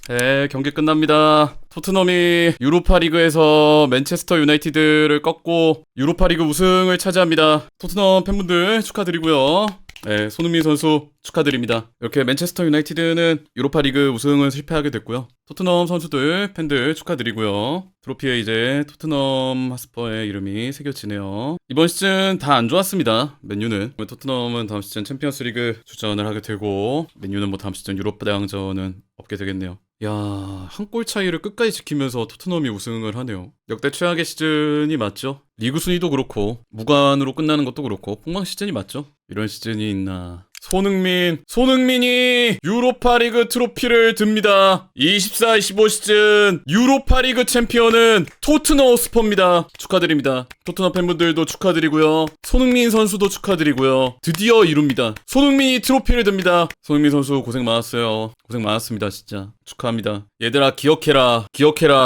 네, 경기 끝납니다. 토트넘이 유로파리그에서 맨체스터 유나이티드를 꺾고 유로파리그 우승을 차지합니다. 토트넘 팬분들 축하드리고요. 네, 손흥민 선수 축하드립니다. 이렇게 맨체스터 유나이티드는 유로파리그 우승을 실패하게 됐고요. 토트넘 선수들, 팬들 축하드리고요. 트로피에 이제 토트넘 핫스퍼의 이름이 새겨지네요. 이번 시즌 다 안 좋았습니다. 맨유는. 토트넘은 다음 시즌 챔피언스리그 주전을 하게 되고 맨유는 뭐 다음 시즌 유로파 대항전은 없게 되겠네요. 야, 한 골 차이를 끝까지 지키면서 토트넘이 우승을 하네요. 역대 최악의 시즌이 맞죠? 리그 순위도 그렇고 무관으로 끝나는 것도 그렇고 폭망 시즌이 맞죠? 이런 시즌이 있나. 손흥민이 유로파리그 트로피를 듭니다. 24-25 시즌 유로파리그 챔피언은 토트넘 호스퍼입니다. 축하드립니다. 토트넘 팬분들도 축하드리고요. 손흥민 선수도 축하드리고요. 드디어 이룹니다. 손흥민이 트로피를 듭니다. 손흥민 선수 고생 많았어요. 고생 많았습니다. 진짜 축하합니다. 얘들아 기억해라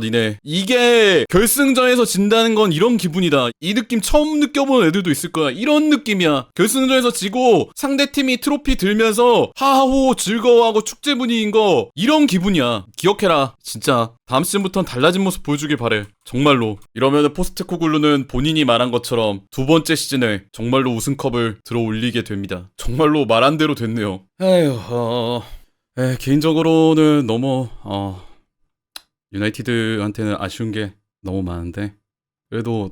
니네. 이게 결승전에서 진다는 건 이런 기분이다. 이 느낌 처음 느껴본 애들도 있을 거야. 이런 느낌이야. 결승전에서 지고 상대팀이 트로피 들면서 하하호 즐거워하고 축제 분위기인 거 이런 기분이야. 기억해라. 진짜 다음 시즌부터는 달라진 모습 보여주길 바래. 정말로. 이러면은 포스테코글루는 본인이 말한 것처럼 두 번째 시즌에 정말로 우승컵을 들어 올리게 됩니다. 정말로 말한 대로 됐네요. 에휴 개인적으로는 너무 유나이티드한테는 아쉬운 게 너무 많은데 그래도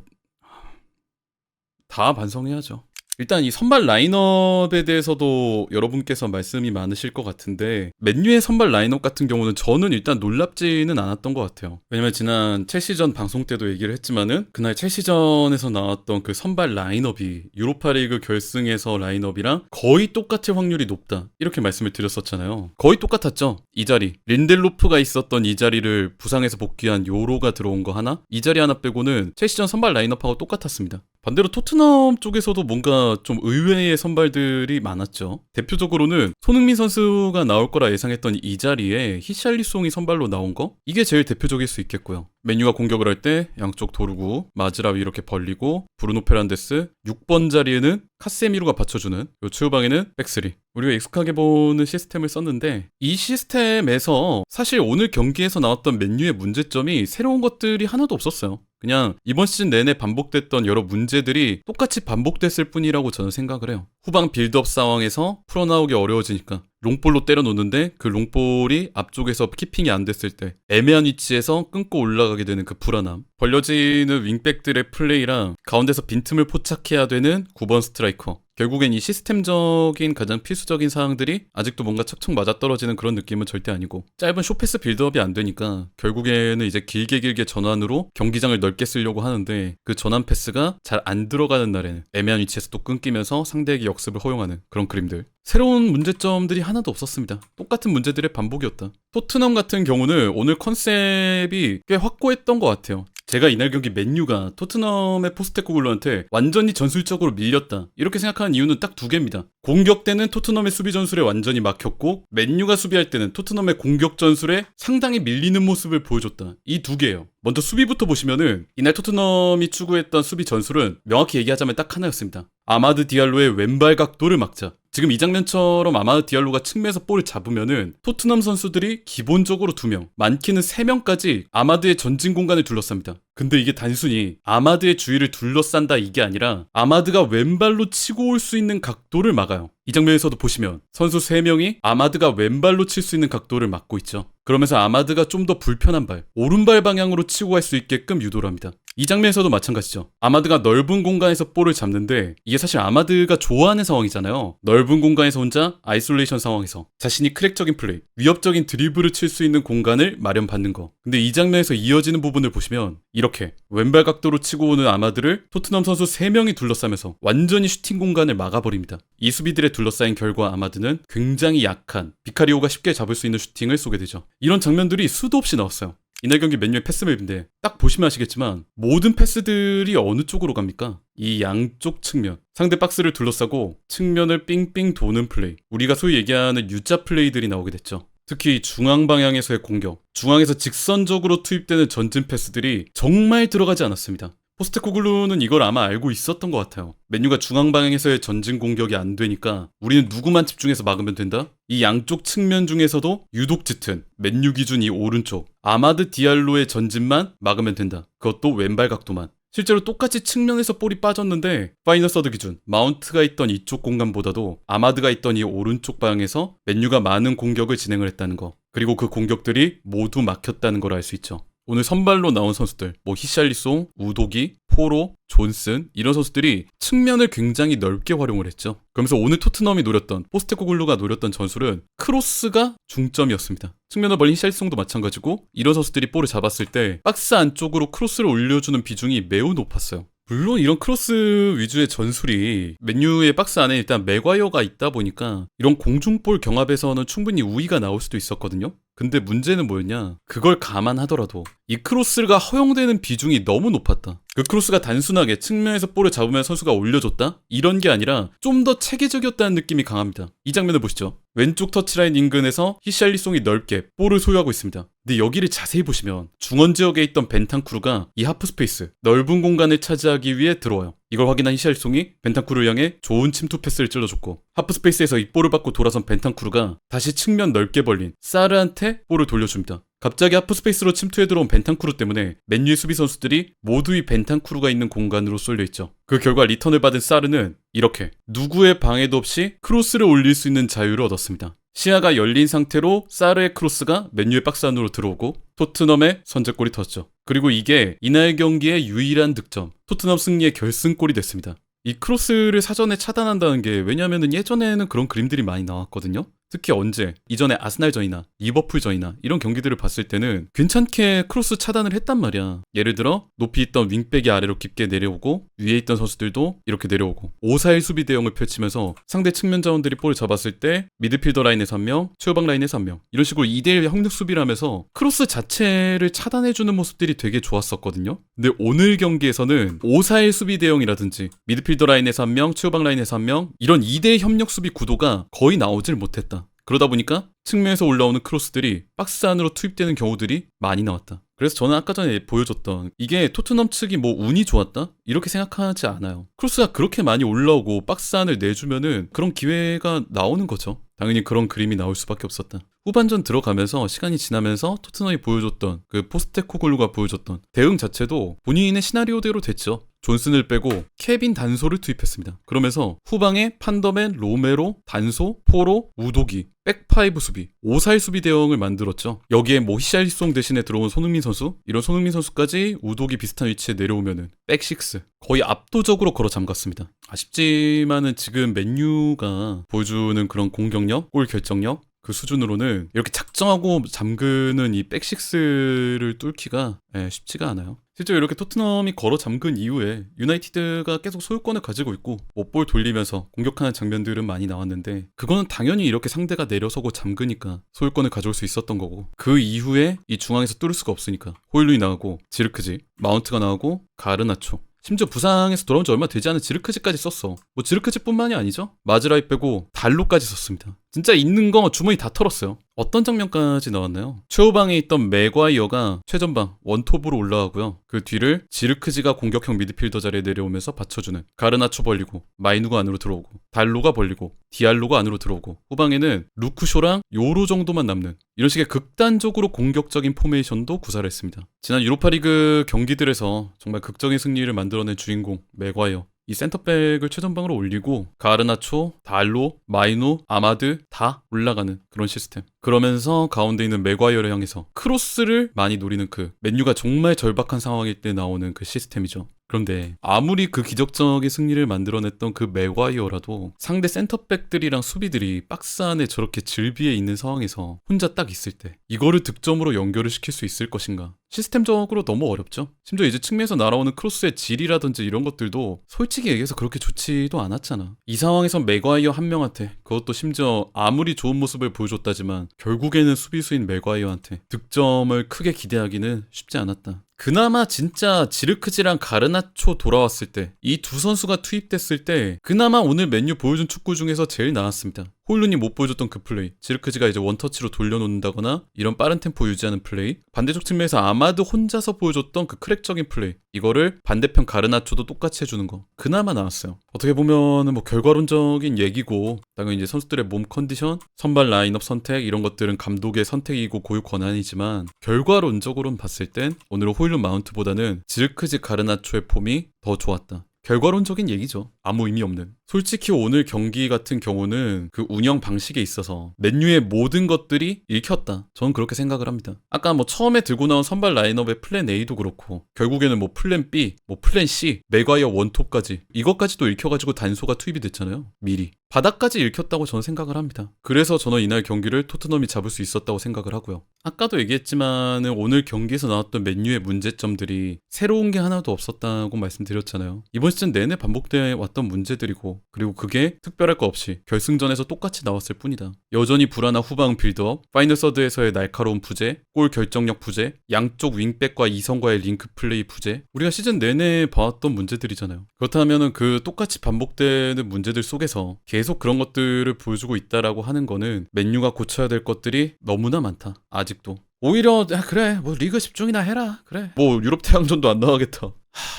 다 반성해야죠. 일단 이 선발 라인업에 대해서도 여러분께서 말씀이 많으실 것 같은데 맨유의 선발 라인업 같은 경우는 저는 일단 놀랍지는 않았던 것 같아요. 왜냐면 지난 첼시전 방송 때도 얘기를 했지만은 그날 첼시전에서 나왔던 그 선발 라인업이 유로파리그 결승에서 라인업이랑 거의 똑같을 확률이 높다 이렇게 말씀을 드렸었잖아요. 거의 똑같았죠. 이 자리 린델로프가 있었던 이 자리를 부상에서 복귀한 요로가 들어온 거 하나, 이 자리 하나 빼고는 첼시전 선발 라인업하고 똑같았습니다. 반대로 토트넘 쪽에서도 뭔가 좀 의외의 선발들이 많았죠. 대표적으로는 손흥민 선수가 나올 거라 예상했던 이 자리에 히샬리송이 선발로 나온 거? 이게 제일 대표적일 수 있겠고요. 맨유가 공격을 할 때 양쪽 도르구, 마즈라위 이렇게 벌리고 브루노 페란데스, 6번 자리에는 카세미루가 받쳐주는 요 최후방에는 백스리. 우리가 익숙하게 보는 시스템을 썼는데 이 시스템에서 사실 오늘 경기에서 나왔던 맨유의 문제점이 새로운 것들이 하나도 없었어요. 그냥 이번 시즌 내내 반복됐던 여러 문제들이 똑같이 반복됐을 뿐이라고 저는 생각을 해요. 후방 빌드업 상황에서 풀어나오기 어려워지니까 롱볼로 때려놓는데 그 롱볼이 앞쪽에서 키핑이 안 됐을 때 애매한 위치에서 끊고 올라가게 되는 그 불안함, 벌려지는 윙백들의 플레이랑 가운데서 빈틈을 포착해야 되는 9번 스트라이커, 결국엔 이 시스템적인 가장 필수적인 사항들이 아직도 뭔가 척척 맞아떨어지는 그런 느낌은 절대 아니고 짧은 쇼패스 빌드업이 안 되니까 결국에는 이제 길게 전환으로 경기장을 넓게 쓰려고 하는데 그 전환 패스가 잘 안 들어가는 날에는 애매한 위치에서 또 끊기면서 상대에게 역습을 허용하는 그런 그림들. 새로운 문제점들이 하나도 없었습니다. 똑같은 문제들의 반복이었다. 토트넘 같은 경우는 오늘 컨셉이 꽤 확고했던 것 같아요. 제가 이날 경기 맨유가 토트넘의 포스테코글루한테 완전히 전술적으로 밀렸다 이렇게 생각하는 이유는 딱 두 개입니다. 공격 때는 토트넘의 수비 전술에 완전히 막혔고 맨유가 수비할 때는 토트넘의 공격 전술에 상당히 밀리는 모습을 보여줬다. 이 두 개예요. 먼저 수비부터 보시면은 이날 토트넘이 추구했던 수비 전술은 명확히 얘기하자면 딱 하나였습니다. 아마드 디알로의 왼발 각도를 막자. 지금 이 장면처럼 아마드 디알로가 측면에서 볼을 잡으면은 토트넘 선수들이 기본적으로 2명, 많게는 3명까지 아마드의 전진 공간을 둘러쌉니다. 근데 이게 단순히 아마드의 주위를 둘러싼다 이게 아니라 아마드가 왼발로 치고 올 수 있는 각도를 막아요. 이 장면에서도 보시면 선수 3명이 아마드가 왼발로 칠 수 있는 각도를 막고 있죠. 그러면서 아마드가 좀 더 불편한 발, 오른발 방향으로 치고 갈 수 있게끔 유도를 합니다. 이 장면에서도 마찬가지죠. 아마드가 넓은 공간에서 볼을 잡는데 이게 사실 아마드가 좋아하는 상황이잖아요. 넓은 공간에서 혼자 아이솔레이션 상황에서 자신이 크랙적인 플레이, 위협적인 드리블을 칠 수 있는 공간을 마련받는 거. 근데 이 장면에서 이어지는 부분을 보시면 이렇게 왼발 각도로 치고 오는 아마드를 토트넘 선수 3명이 둘러싸면서 완전히 슈팅 공간을 막아버립니다. 이 수비들에 둘러싸인 결과 아마드는 굉장히 약한 비카리오가 쉽게 잡을 수 있는 슈팅을 쏘게 되죠. 이런 장면들이 수도 없이 나왔어요. 이날 경기 맨유의 패스맵인데 딱 보시면 아시겠지만 모든 패스들이 어느 쪽으로 갑니까? 이 양쪽 측면, 상대 박스를 둘러싸고 측면을 삥삥 도는 플레이, 우리가 소위 얘기하는 U자 플레이들이 나오게 됐죠. 특히 중앙 방향에서의 공격, 중앙에서 직선적으로 투입되는 전진 패스들이 정말 들어가지 않았습니다. 포스테코글루는 이걸 아마 알고 있었던 것 같아요. 맨유가 중앙 방향에서의 전진 공격이 안 되니까 우리는 누구만 집중해서 막으면 된다? 이 양쪽 측면 중에서도 유독 짙은 맨유 기준 이 오른쪽 아마드 디알로의 전진만 막으면 된다. 그것도 왼발 각도만. 실제로 똑같이 측면에서 볼이 빠졌는데 파이널 서드 기준 마운트가 있던 이쪽 공간보다도 아마드가 있던 이 오른쪽 방향에서 맨유가 많은 공격을 진행을 했다는 거. 그리고 그 공격들이 모두 막혔다는 걸 알 수 있죠. 오늘 선발로 나온 선수들 히샬리송, 우도기, 포로, 존슨 이런 선수들이 측면을 굉장히 넓게 활용을 했죠. 그러면서 오늘 토트넘이 노렸던 포스테코글루가 노렸던 전술은 크로스가 중점이었습니다. 측면을 벌린 히샬리송도 마찬가지고 이런 선수들이 볼을 잡았을 때 박스 안쪽으로 크로스를 올려주는 비중이 매우 높았어요. 물론 이런 크로스 위주의 전술이 맨유의 박스 안에 일단 맥과이어가 있다 보니까 이런 공중볼 경합에서는 충분히 우위가 나올 수도 있었거든요. 근데 문제는 뭐였냐? 그걸 감안하더라도 이 크로스가 허용되는 비중이 너무 높았다. 그 크로스가 단순하게 측면에서 볼을 잡으면 선수가 올려줬다? 이런 게 아니라 좀 더 체계적이었다는 느낌이 강합니다. 이 장면을 보시죠. 왼쪽 터치라인 인근에서 히샬리송이 넓게 볼을 소유하고 있습니다. 근데 여기를 자세히 보시면 중원 지역에 있던 벤탄쿠르가 이 하프 스페이스, 넓은 공간을 차지하기 위해 들어와요. 이걸 확인한 히샬리송이 벤탄쿠르를 향해 좋은 침투 패스를 찔러줬고 하프 스페이스에서 이 볼을 받고 돌아선 벤탄쿠르가 다시 측면 넓게 벌린 사르한테 볼을 돌려줍니다. 갑자기 하프 스페이스로 침투해 들어온 벤탄쿠르 때문에 맨유의 수비 선수들이 모두 이 벤탄쿠르가 있는 공간으로 쏠려있죠. 그 결과 리턴을 받은 사르는 이렇게 누구의 방해도 없이 크로스를 올릴 수 있는 자유를 얻었습니다. 시야가 열린 상태로 사르의 크로스가 맨유의 박스 안으로 들어오고 토트넘의 선제골이 터졌죠. 그리고 이게 이날 경기의 유일한 득점, 토트넘 승리의 결승골이 됐습니다. 이 크로스를 사전에 차단한다는 게 왜냐면은 예전에는 그런 그림들이 많이 나왔거든요. 특히 언제 이전에 아스날전이나 리버풀전이나 이런 경기들을 봤을 때는 괜찮게 크로스 차단을 했단 말이야. 예를 들어 높이 있던 윙백이 아래로 깊게 내려오고 위에 있던 선수들도 이렇게 내려오고 5-4-1 수비 대형을 펼치면서 상대 측면 자원들이 볼을 잡았을 때 미드필더 라인에서 1명, 최후방 라인에서 1명 이런 식으로 2대1 협력 수비를 하면서 크로스 자체를 차단해주는 모습들이 되게 좋았었거든요. 근데 오늘 경기에서는 5-4-1 수비 대형이라든지 미드필더 라인에서 1명, 최후방 라인에서 1명 이런 2대1 협력 수비 구도가 거의 나오질 못했다. 그러다 보니까 측면에서 올라오는 크로스들이 박스 안으로 투입되는 경우들이 많이 나왔다. 그래서 저는 아까 전에 보여줬던 이게 토트넘 측이 운이 좋았다? 이렇게 생각하지 않아요. 크로스가 그렇게 많이 올라오고 박스 안을 내주면은 그런 기회가 나오는 거죠. 당연히 그런 그림이 나올 수밖에 없었다. 후반전 들어가면서 시간이 지나면서 토트넘이 보여줬던 그 포스테코글루가 보여줬던 대응 자체도 본인의 시나리오대로 됐죠. 존슨을 빼고 케빈 단소를 투입했습니다. 그러면서 후방에 판더맨, 로메로, 단소, 포로, 우도기, 백파이브 수비, 5-4-1 수비 대형을 만들었죠. 여기에 히샬리송 대신에 들어온 손흥민 선수, 이런 손흥민 선수까지 우도기 비슷한 위치에 내려오면은 백식스 거의 압도적으로 걸어 잠갔습니다. 아쉽지만은 지금 맨유가 보여주는 그런 공격력, 골 결정력 그 수준으로는 이렇게 작정하고 잠그는 이 백식스를 뚫기가 쉽지가 않아요. 실제로 이렇게 토트넘이 걸어 잠근 이후에 유나이티드가 계속 소유권을 가지고 있고 볼 돌리면서 공격하는 장면들은 많이 나왔는데 그거는 당연히 이렇게 상대가 내려서고 잠그니까 소유권을 가져올 수 있었던 거고 그 이후에 이 중앙에서 뚫을 수가 없으니까 호일룬이 나가고 지르크지, 마운트가 나오고 가르나초 심지어 부상에서 돌아온 지 얼마 되지 않은 지르크지까지 썼어. 지르크지뿐만이 아니죠. 마즈라이 빼고 달로까지 썼습니다. 진짜 있는 거 주머니 다 털었어요. 어떤 장면까지 나왔나요? 최후방에 있던 맥과이어가 최전방 원톱으로 올라가고요. 그 뒤를 지르크지가 공격형 미드필더 자리에 내려오면서 받쳐주는 가르나초 벌리고 마이누가 안으로 들어오고 달로가 벌리고 디알로가 안으로 들어오고 후방에는 루크쇼랑 요로 정도만 남는 이런 식의 극단적으로 공격적인 포메이션도 구사를 했습니다. 지난 유로파리그 경기들에서 정말 극적인 승리를 만들어낸 주인공 맥과이어 이 센터백을 최전방으로 올리고 가르나초, 달로, 마이누, 아마드 다 올라가는 그런 시스템. 그러면서 가운데 있는 맥과이어를 향해서 크로스를 많이 노리는 그 맨유가 정말 절박한 상황일 때 나오는 그 시스템이죠. 그런데 아무리 그 기적적인 승리를 만들어냈던 그 맥과이어라도 상대 센터백들이랑 수비들이 박스 안에 저렇게 질비해 있는 상황에서 혼자 딱 있을 때 이거를 득점으로 연결을 시킬 수 있을 것인가? 시스템적으로 너무 어렵죠. 심지어 이제 측면에서 날아오는 크로스의 질이라든지 이런 것들도 솔직히 얘기해서 그렇게 좋지도 않았잖아. 이 상황에서 맥과이어 한 명한테 그것도 심지어 아무리 좋은 모습을 보여줬다지만 결국에는 수비수인 맥과이어한테 득점을 크게 기대하기는 쉽지 않았다. 그나마 진짜 지르크지랑 가르나초 돌아왔을 때 이 두 선수가 투입됐을 때 그나마 오늘 맨유 보여준 축구 중에서 제일 나았습니다. 호일룬이 못 보여줬던 그 플레이, 지르크지가 이제 원터치로 돌려놓는다거나 이런 빠른 템포 유지하는 플레이, 반대쪽 측면에서 아마드 혼자서 보여줬던 그 크랙적인 플레이, 이거를 반대편 가르나초도 똑같이 해주는 거 그나마 나왔어요. 어떻게 보면은 뭐 결과론적인 얘기고, 당연히 이제 선수들의 몸 컨디션, 선발 라인업 선택 이런 것들은 감독의 선택이고 고유 권한이지만, 결과론적으로는 봤을 땐 오늘 호일룬 마운트보다는 지르크지 가르나초의 폼이 더 좋았다. 결과론적인 얘기죠. 아무 의미 없는. 솔직히 오늘 경기 같은 경우는 그 운영 방식에 있어서 맨유의 모든 것들이 읽혔다. 저는 그렇게 생각을 합니다. 아까 뭐 처음에 들고 나온 선발 라인업의 플랜 A도 그렇고, 결국에는 뭐 플랜 B, 뭐 플랜 C, 맥과이어 원톱까지 이것까지도 읽혀가지고 단소가 투입이 됐잖아요. 미리. 바닥까지 읽혔다고 저는 생각을 합니다. 그래서 저는 이날 경기를 토트넘이 잡을 수 있었다고 생각을 하고요. 아까도 얘기했지만 오늘 경기에서 나왔던 맨유의 문제점들이 새로운 게 하나도 없었다고 말씀드렸잖아요. 이번 시즌 내내 반복되어 왔던 문제들이고, 그리고 그게 특별할 거 없이 결승전에서 똑같이 나왔을 뿐이다. 여전히 불안한 후방 빌드업, 파이널 서드에서의 날카로운 부재, 골 결정력 부재, 양쪽 윙백과 이성과의 링크 플레이 부재, 우리가 시즌 내내 봐왔던 문제들이잖아요. 그렇다면 그 똑같이 반복되는 문제들 속에서 계속 그런 것들을 보여주고 있다라고 하는 거는 맨유가 고쳐야 될 것들이 너무나 많다. 아직도. 오히려 그래 뭐 리그 집중이나 해라. 그래 뭐 유럽 태양전도 안 나가겠다.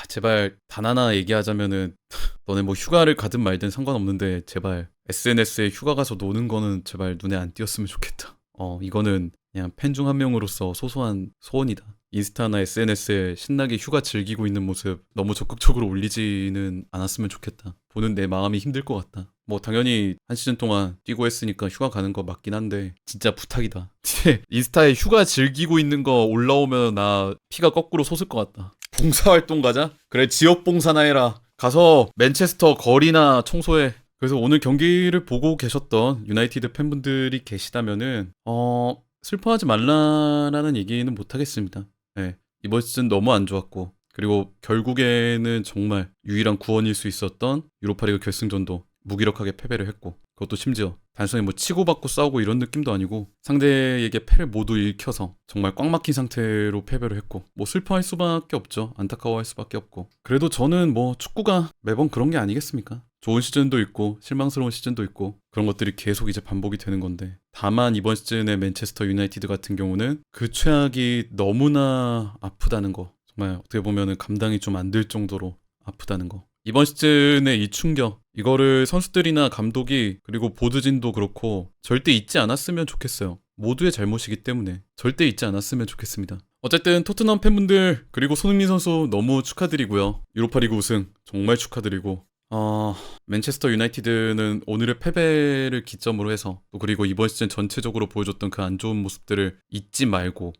제발 단 하나 얘기하자면은 너네 뭐 휴가를 가든 말든 상관없는데 제발 SNS에 휴가 가서 노는 거는 제발 눈에 안 띄었으면 좋겠다. 이거는 그냥 팬 중 한 명으로서 소소한 소원이다. 인스타나 SNS에 신나게 휴가 즐기고 있는 모습 너무 적극적으로 올리지는 않았으면 좋겠다. 보는 내 마음이 힘들 것 같다. 뭐 당연히 한 시즌 동안 뛰고 했으니까 휴가 가는 거 맞긴 한데 진짜 부탁이다. 인스타에 휴가 즐기고 있는 거 올라오면 나 피가 거꾸로 솟을 것 같다. 봉사활동 가자? 그래 지역 봉사나 해라. 가서 맨체스터 거리나 청소해. 그래서 오늘 경기를 보고 계셨던 유나이티드 팬분들이 계시다면은 슬퍼하지 말라라는 얘기는 못하겠습니다. 네, 이번 시즌 너무 안 좋았고, 그리고 결국에는 정말 유일한 구원일 수 있었던 유로파리그 결승전도 무기력하게 패배를 했고, 그것도 심지어 단순히 뭐 치고받고 싸우고 이런 느낌도 아니고 상대에게 패를 모두 읽혀서 정말 꽉 막힌 상태로 패배를 했고, 뭐 슬퍼할 수밖에 없죠. 안타까워할 수밖에 없고. 그래도 저는 뭐 축구가 매번 그런 게 아니겠습니까? 좋은 시즌도 있고 실망스러운 시즌도 있고 그런 것들이 계속 이제 반복이 되는 건데, 다만 이번 시즌의 맨체스터 유나이티드 같은 경우는 그 최악이 너무나 아프다는 거, 정말 어떻게 보면은 감당이 좀 안 될 정도로 아프다는 거. 이번 시즌의 이 충격, 이거를 선수들이나 감독이 그리고 보드진도 그렇고 절대 잊지 않았으면 좋겠어요. 모두의 잘못이기 때문에 절대 잊지 않았으면 좋겠습니다. 어쨌든 토트넘 팬분들 그리고 손흥민 선수 너무 축하드리고요. 유로파리그 우승 정말 축하드리고, 맨체스터 유나이티드는 오늘의 패배를 기점으로 해서 또 그리고 이번 시즌 전체적으로 보여줬던 그 안 좋은 모습들을 잊지 말고,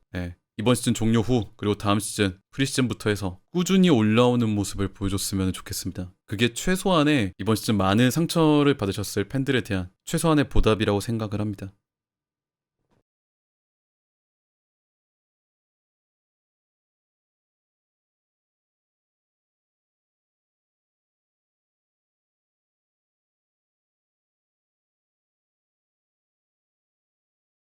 이번 시즌 종료 후 그리고 다음 시즌 프리시즌부터 해서 꾸준히 올라오는 모습을 보여줬으면 좋겠습니다. 그게 최소한의 이번 시즌 많은 상처를 받으셨을 팬들에 대한 최소한의 보답이라고 생각을 합니다.